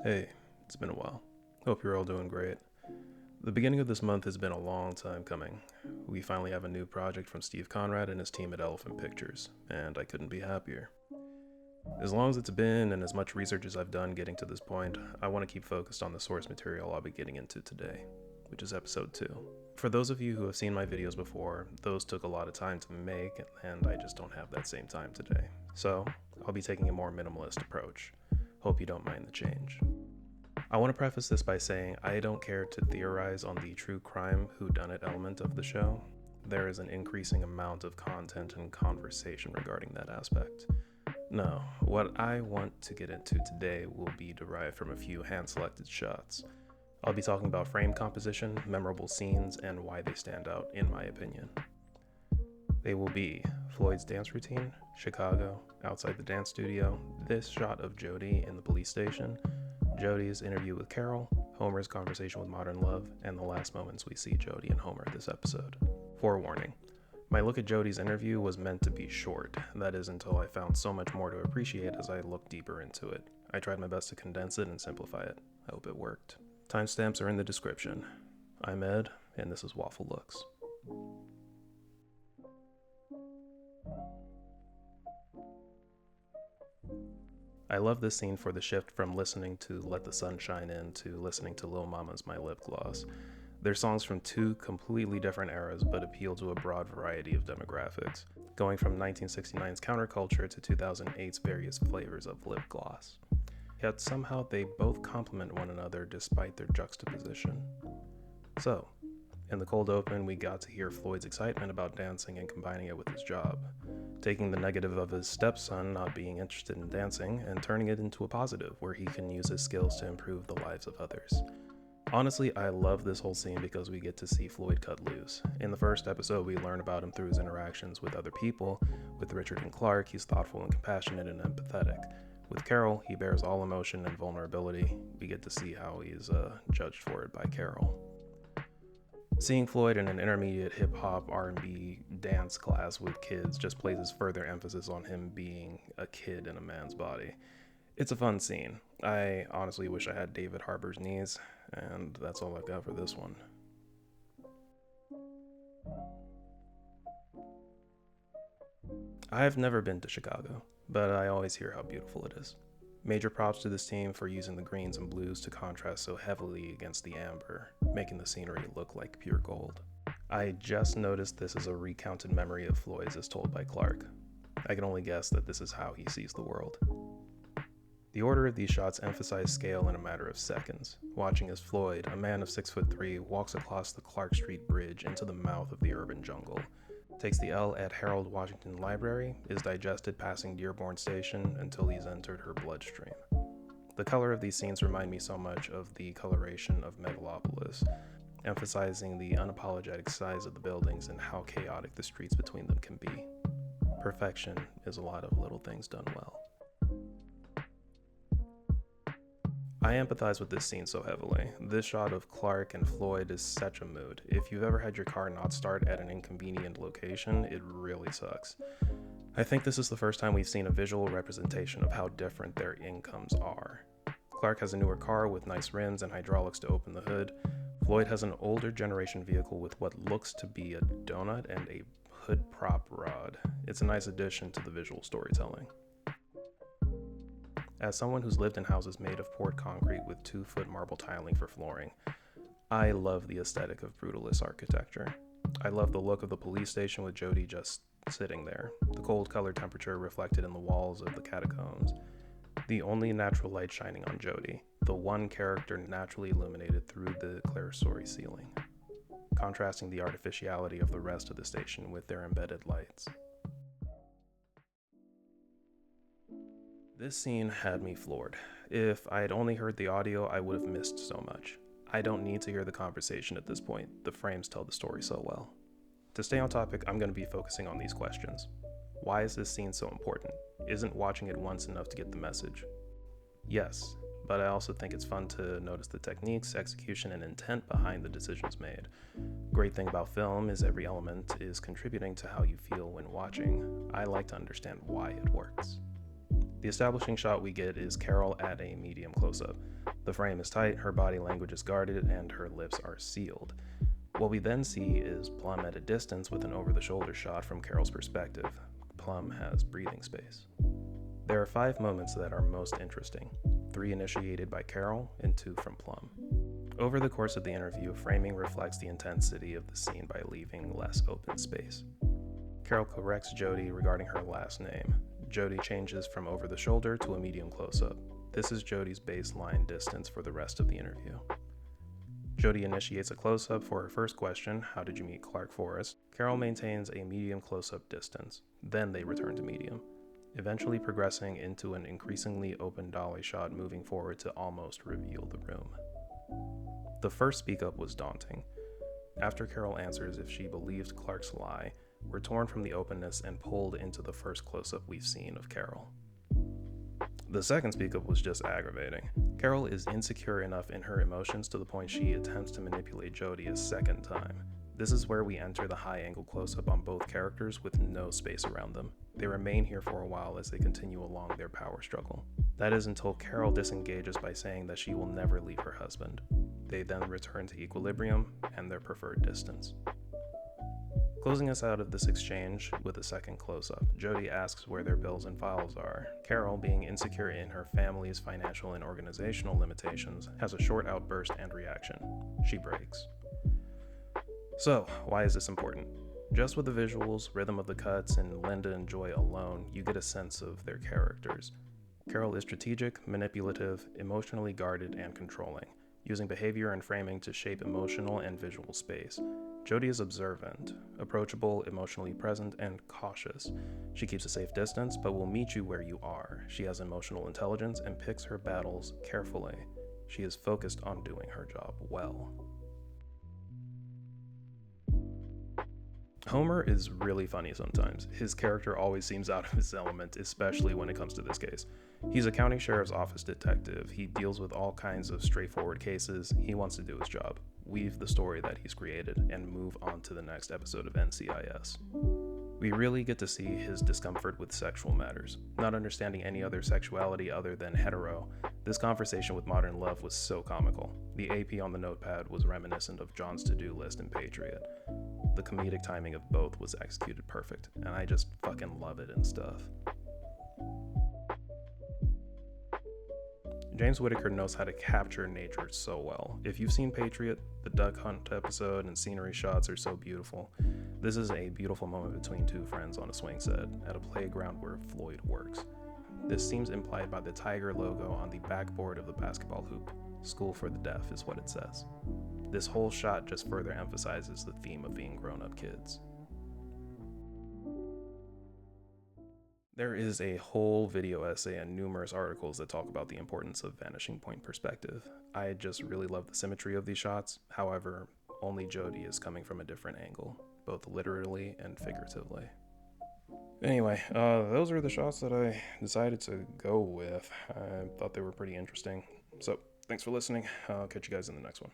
Hey, it's been a while. Hope you're all doing great. The beginning of this month has been a long time coming. We finally have a new project from Steve Conrad and his team at Elephant Pictures, and I couldn't be happier. As long as it's been and as much research as I've done getting to this point, I want to keep focused on the source material I'll be getting into today, which is episode 2. For those of you who have seen my videos before, those took a lot of time to make, and I just don't have that same time today. So, I'll be taking a more minimalist approach. Hope you don't mind the change. I want to preface this by saying I don't care to theorize on the true crime whodunit element of the show. There is an increasing amount of content and conversation regarding that aspect. No, what I want to get into today will be derived from a few hand-selected shots. I'll be talking about frame composition, memorable scenes, and why they stand out in my opinion. They will be Floyd's dance routine, Chicago, outside the dance studio, this shot of Jodie in the police station, Jodie's interview with Carol, Homer's conversation with Modern Love, and the last moments we see Jodie and Homer this episode. Forewarning, my look at Jodie's interview was meant to be short, that is until I found so much more to appreciate as I looked deeper into it. I tried my best to condense it and simplify it. I hope it worked. Timestamps are in the description. I'm Ed, and this is Waffle Looks. I love this scene for the shift from listening to Let the Sun Shine In to listening to Lil Mama's My Lip Gloss. They're songs from two completely different eras but appeal to a broad variety of demographics, going from 1969's counterculture to 2008's various flavors of lip gloss. Yet somehow they both complement one another despite their juxtaposition. So, in the cold open, we got to hear Floyd's excitement about dancing and combining it with his job, taking the negative of his stepson not being interested in dancing and turning it into a positive where he can use his skills to improve the lives of others. Honestly, I love this whole scene because we get to see Floyd cut loose. In the first episode, we learn about him through his interactions with other people. With Richard and Clark, he's thoughtful and compassionate and empathetic. With Carol, he bears all emotion and vulnerability. We get to see how he's judged for it by Carol. Seeing Floyd in an intermediate hip-hop R&B dance class with kids just places further emphasis on him being a kid in a man's body. It's a fun scene. I honestly wish I had David Harbour's knees, and that's all I've got for this one. I've never been to Chicago, but I always hear how beautiful it is. Major props to this team for using the greens and blues to contrast so heavily against the amber, making the scenery look like pure gold. I just noticed this is a recounted memory of Floyd's as told by Clark. I can only guess that this is how he sees the world. The order of these shots emphasize scale in a matter of seconds, watching as Floyd, a man of 6'3", walks across the Clark Street Bridge into the mouth of the urban jungle, takes the L at Harold Washington Library, is digested passing Dearborn Station until he's entered her bloodstream. The color of these scenes remind me so much of the coloration of Megalopolis, emphasizing the unapologetic size of the buildings and how chaotic the streets between them can be. Perfection is a lot of little things done well. I empathize with this scene so heavily. This shot of Clark and Floyd is such a mood. If you've ever had your car not start at an inconvenient location, it really sucks. I think this is the first time we've seen a visual representation of how different their incomes are. Clark has a newer car with nice rims and hydraulics to open the hood. Floyd has an older generation vehicle with what looks to be a donut and a hood prop rod. It's a nice addition to the visual storytelling. As someone who's lived in houses made of poured concrete with 2-foot marble tiling for flooring, I love the aesthetic of Brutalist architecture. I love the look of the police station with Jodie just sitting there, the cold color temperature reflected in the walls of the catacombs, the only natural light shining on Jodie, the one character naturally illuminated through the clerestory ceiling, contrasting the artificiality of the rest of the station with their embedded lights. This scene had me floored. If I had only heard the audio, I would have missed so much. I don't need to hear the conversation at this point. The frames tell the story so well. To stay on topic, I'm going to be focusing on these questions. Why is this scene so important? Isn't watching it once enough to get the message? Yes, but I also think it's fun to notice the techniques, execution, and intent behind the decisions made. Great thing about film is every element is contributing to how you feel when watching. I like to understand why it works. The establishing shot we get is Carol at a medium close-up. The frame is tight, her body language is guarded, and her lips are sealed. What we then see is Plumb at a distance with an over-the-shoulder shot from Carol's perspective. Plumb has breathing space. There are 5 moments that are most interesting, 3 initiated by Carol and 2 from Plumb. Over the course of the interview, framing reflects the intensity of the scene by leaving less open space. Carol corrects Jodie regarding her last name. Jodie changes from over the shoulder to a medium close-up. This is Jodie's baseline distance for the rest of the interview. Jodie initiates a close-up for her first question, how did you meet Clark Forrest? Carol maintains a medium close-up distance. Then they return to medium, eventually progressing into an increasingly open dolly shot moving forward to almost reveal the room. The first speak-up was daunting. After Carol answers if she believed Clark's lie, we're torn from the openness and pulled into the first close-up we've seen of Carol. The second speak-up was just aggravating. Carol is insecure enough in her emotions to the point she attempts to manipulate Jodie a second time. This is where we enter the high-angle close-up on both characters with no space around them. They remain here for a while as they continue along their power struggle. That is until Carol disengages by saying that she will never leave her husband. They then return to equilibrium and their preferred distance. Closing us out of this exchange with a second close-up, Jodie asks where their bills and files are. Carol, being insecure in her family's financial and organizational limitations, has a short outburst and reaction. She breaks. So, why is this important? Just with the visuals, rhythm of the cuts, and Linda and Joy alone, you get a sense of their characters. Carol is strategic, manipulative, emotionally guarded, and controlling, using behavior and framing to shape emotional and visual space. Jodie is observant, approachable, emotionally present, and cautious. She keeps a safe distance, but will meet you where you are. She has emotional intelligence and picks her battles carefully. She is focused on doing her job well. Homer is really funny sometimes. His character always seems out of his element, especially when it comes to this case. He's a county sheriff's office detective. He deals with all kinds of straightforward cases. He wants to do his job, weave the story that he's created, and move on to the next episode of NCIS. We really get to see his discomfort with sexual matters, not understanding any other sexuality other than hetero. This conversation with Modern Love was so comical. The AP on the notepad was reminiscent of John's to-do list in Patriot. The comedic timing of both was executed perfect, and I just fucking love it and stuff. James Whittaker knows how to capture nature so well. If you've seen Patriot, the duck hunt episode and scenery shots are so beautiful. This is a beautiful moment between 2 friends on a swing set at a playground where Floyd works. This seems implied by the tiger logo on the backboard of the basketball hoop. School for the deaf is what it says. This whole shot just further emphasizes the theme of being grown-up kids. There is a whole video essay and numerous articles that talk about the importance of vanishing point perspective. I just really love the symmetry of these shots. However, only Jodie is coming from a different angle, both literally and figuratively. Anyway, those are the shots that I decided to go with. I thought they were pretty interesting. So, thanks for listening. I'll catch you guys in the next one.